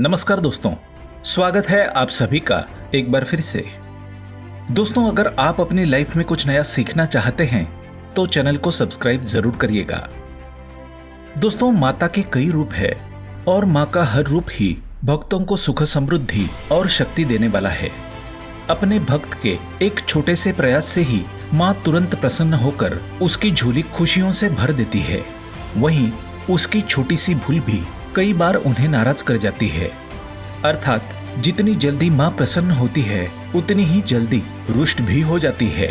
नमस्कार दोस्तों, स्वागत है आप सभी का एक बार फिर से। दोस्तों, अगर आप अपनी लाइफ में कुछ नया सीखना चाहते हैं तो चैनल को सब्सक्राइब जरूर करिएगा। दोस्तों, माता के कई रूप है और माँ का हर रूप ही भक्तों को सुख समृद्धि और शक्ति देने वाला है। अपने भक्त के एक छोटे से प्रयास से ही माँ तुरंत प्रसन्न होकर उसकी झोली खुशियों से भर देती है। वहीं उसकी छोटी सी भूल भी कई बार उन्हें नाराज कर जाती है। अर्थात जितनी जल्दी माँ प्रसन्न होती है उतनी ही जल्दी रुष्ट भी हो जाती है।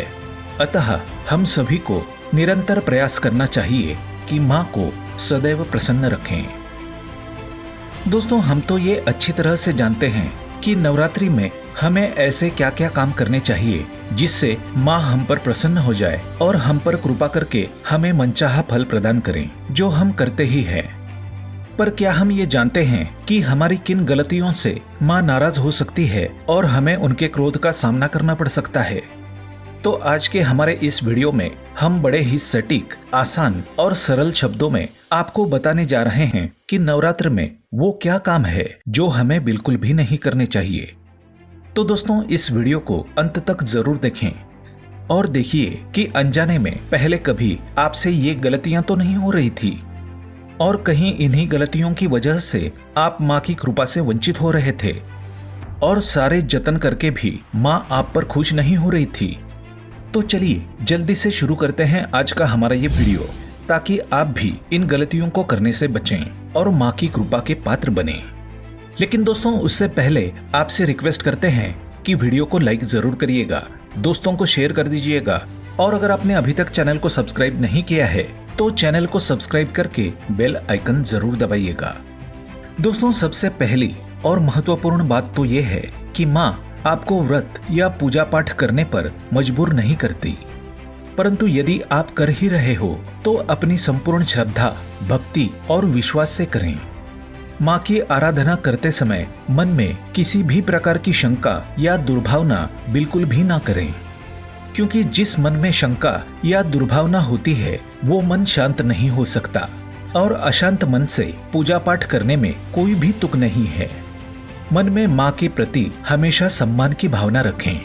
अतः हम सभी को निरंतर प्रयास करना चाहिए कि माँ को सदैव प्रसन्न रखें। दोस्तों, हम तो ये अच्छी तरह से जानते हैं कि नवरात्रि में हमें ऐसे क्या क्या काम करने चाहिए जिससे माँ हम पर प्रसन्न हो जाए और हम पर कृपा करके हमें मनचाहा फल प्रदान करें, जो हम करते ही हैं। पर क्या हम ये जानते हैं कि हमारी किन गलतियों से माँ नाराज हो सकती है और हमें उनके क्रोध का सामना करना पड़ सकता है? तो आज के हमारे इस वीडियो में हम बड़े ही सटीक, आसान और सरल शब्दों में आपको बताने जा रहे हैं कि नवरात्र में वो क्या काम है जो हमें बिल्कुल भी नहीं करने चाहिए। तो दोस्तों, इस वीडियो को अंत तक जरूर देखें और देखिए कि अनजाने में पहले कभी आपसे ये गलतियां तो नहीं हो रही थी और कहीं इन्हीं गलतियों की वजह से आप माँ की कृपा से वंचित हो रहे थे और सारे जतन करके भी माँ आप पर खुश नहीं हो रही थी। तो चलिए जल्दी से शुरू करते हैं आज का हमारा ये वीडियो, ताकि आप भी इन गलतियों को करने से बचें और माँ की कृपा के पात्र बने। लेकिन दोस्तों, उससे पहले आपसे रिक्वेस्ट करते हैं कि वीडियो को लाइक जरूर करिएगा, दोस्तों को शेयर कर दीजिएगा और अगर आपने अभी तक चैनल को सब्सक्राइब नहीं किया है तो चैनल को सब्सक्राइब करके बेल आइकन जरूर दबाइएगा। दोस्तों, सबसे पहली और महत्वपूर्ण बात तो ये है कि माँ आपको व्रत या पूजा पाठ करने पर मजबूर नहीं करती, परंतु यदि आप कर ही रहे हो तो अपनी संपूर्ण श्रद्धा, भक्ति और विश्वास से करें। माँ की आराधना करते समय मन में किसी भी प्रकार की शंका या दुर्भावना बिल्कुल भी ना करें, क्योंकि जिस मन में शंका या दुर्भावना होती है वो मन शांत नहीं हो सकता और अशांत मन से पूजा पाठ करने में कोई भी तुक नहीं है। मन में माँ के प्रति हमेशा सम्मान की भावना रखें।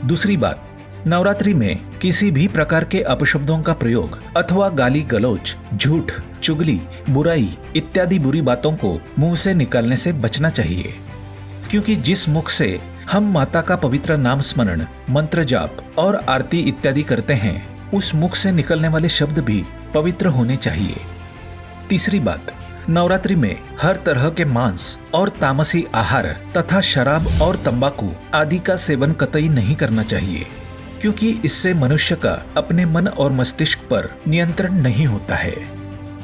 दूसरी बात, नवरात्रि में किसी भी प्रकार के अपशब्दों का प्रयोग अथवा गाली गलौज, झूठ, चुगली, बुराई इत्यादि बुरी बातों को मुंह से निकालने से बचना चाहिए, क्योंकि जिस मुख से हम माता का पवित्र नाम स्मरण, मंत्र जाप और आरती इत्यादि करते हैं उस मुख से निकलने वाले शब्द भी पवित्र होने चाहिए। तीसरी बात, नवरात्रि में हर तरह के मांस और तामसी आहार तथा शराब और तंबाकू आदि का सेवन कतई नहीं करना चाहिए, क्योंकि इससे मनुष्य का अपने मन और मस्तिष्क पर नियंत्रण नहीं होता है।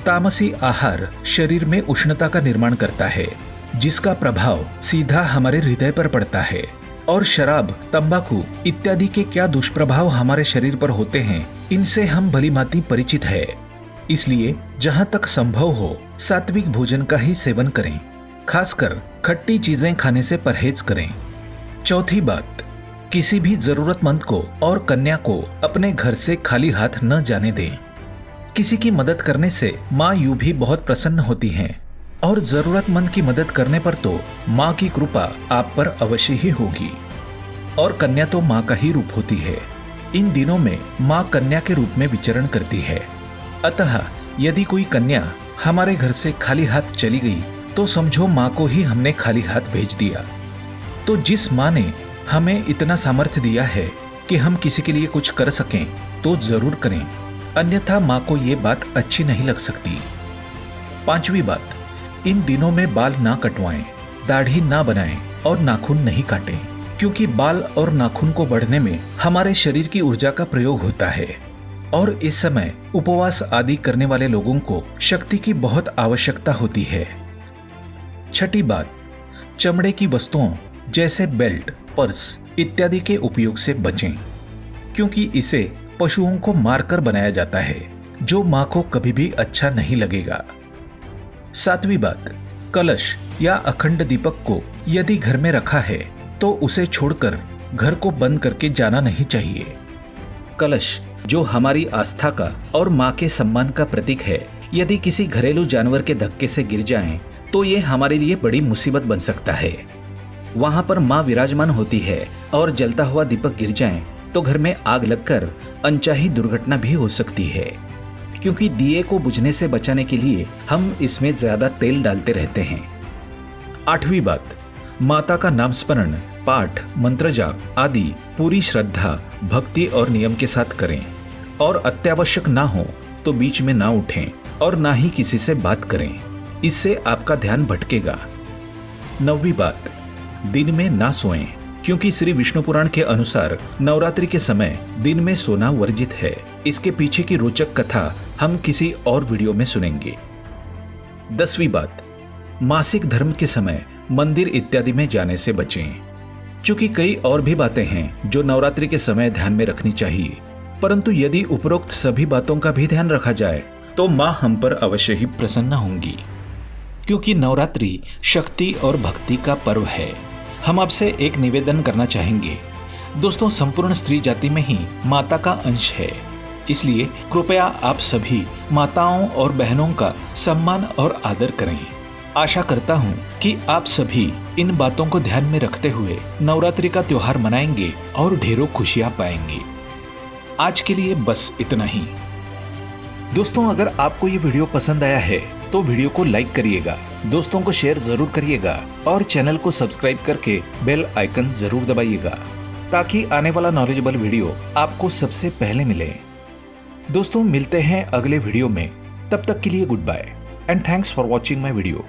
तामसी आहार शरीर में उष्णता का निर्माण करता है, जिसका प्रभाव सीधा हमारे हृदय पर पड़ता है, और शराब, तंबाकू इत्यादि के क्या दुष्प्रभाव हमारे शरीर पर होते हैं इनसे हम भलीभांति परिचित है। इसलिए जहाँ तक संभव हो सात्विक भोजन का ही सेवन करें, खासकर खट्टी चीजें खाने से परहेज करें। चौथी बात, किसी भी जरूरतमंद को और कन्या को अपने घर से खाली हाथ न जाने दें। किसी की मदद करने से माँ यूं भी बहुत प्रसन्न होती हैं और जरूरतमंद की मदद करने पर तो माँ की कृपा आप पर अवश्य ही होगी। और कन्या तो माँ का ही रूप होती है। इन दिनों में माँ कन्या के रूप में विचरण करती है। अतः यदि कोई कन्या हमारे घर से खाली हाथ चली गई तो समझो माँ को ही हमने खाली हाथ भेज दिया। तो जिस माँ ने हमें इतना सामर्थ्य दिया है कि हम किसी के लिए कुछ कर सकें तो जरूर करें, अन्यथा माँ को ये बात अच्छी नहीं लग सकती। पांचवी बात, इन दिनों में बाल ना कटवाएं, दाढ़ी ना बनाएं और नाखून नहीं काटें, क्योंकि बाल और नाखून को बढ़ने में हमारे शरीर की ऊर्जा का प्रयोग होता है और इस समय उपवास आदि करने वाले लोगों को शक्ति की बहुत आवश्यकता होती है। छठी बात, चमड़े की वस्तुओं जैसे बेल्ट, पर्स इत्यादि के उपयोग से बचें, क्योंकि इसे पशुओं को मारकर बनाया जाता है, जो माँ को कभी भी अच्छा नहीं लगेगा। सातवीं बात, कलश या अखंड दीपक को यदि घर में रखा है तो उसे छोड़कर घर को बंद करके जाना नहीं चाहिए। कलश जो हमारी आस्था का और माँ के सम्मान का प्रतीक है, यदि किसी घरेलू जानवर के धक्के से गिर जाएं तो ये हमारे लिए बड़ी मुसीबत बन सकता है। वहां पर माँ विराजमान होती है और जलता हुआ दीपक गिर जाए तो घर में आग लगकर अनचाही दुर्घटना भी हो सकती है, क्योंकि दिए को बुझने से बचाने के लिए हम इसमें ज्यादा तेल डालते रहते हैं। 8वीं बात, माता का नाम स्मरण, पाठ, मंत्र जाप आदि पूरी श्रद्धा, भक्ति और नियम के साथ करें और अत्यावश्यक ना हो तो बीच में ना उठें और ना ही किसी से बात करें, इससे आपका ध्यान भटकेगा। 9वीं बात, दिन में ना सोएं, क्योंकि श्री विष्णु पुराण के अनुसार नवरात्रि के समय दिन में सोना वर्जित है। इसके पीछे की रोचक कथा हम किसी और वीडियो में सुनेंगे। 10वीं बात, मासिक धर्म के समय मंदिर इत्यादि में जाने से बचें, क्योंकि कई और भी बातें हैं जो नवरात्रि के समय ध्यान में रखनी चाहिए, परंतु यदि उपरोक्त सभी बातों का भी ध्यान रखा जाए तो माँ हम पर अवश्य ही प्रसन्न होंगी, क्योंकि नवरात्रि शक्ति और भक्ति का पर्व है। हम आपसे एक निवेदन करना चाहेंगे। दोस्तों, संपूर्ण स्त्री जाति में ही माता का अंश है, इसलिए कृपया आप सभी माताओं और बहनों का सम्मान और आदर करें। आशा करता हूँ कि आप सभी इन बातों को ध्यान में रखते हुए नवरात्रि का त्योहार मनाएंगे और ढेरों खुशियां पाएंगे। आज के लिए बस इतना ही। दोस्तों, अगर आपको ये वीडियो पसंद आया है तो वीडियो को लाइक करिएगा, दोस्तों को शेयर जरूर करिएगा और चैनल को सब्सक्राइब करके बेल आइकन जरूर दबाइएगा, ताकि आने वाला नॉलेजेबल वीडियो आपको सबसे पहले मिले। दोस्तों, मिलते हैं अगले वीडियो में। तब तक के लिए goodbye and thanks for watching my video.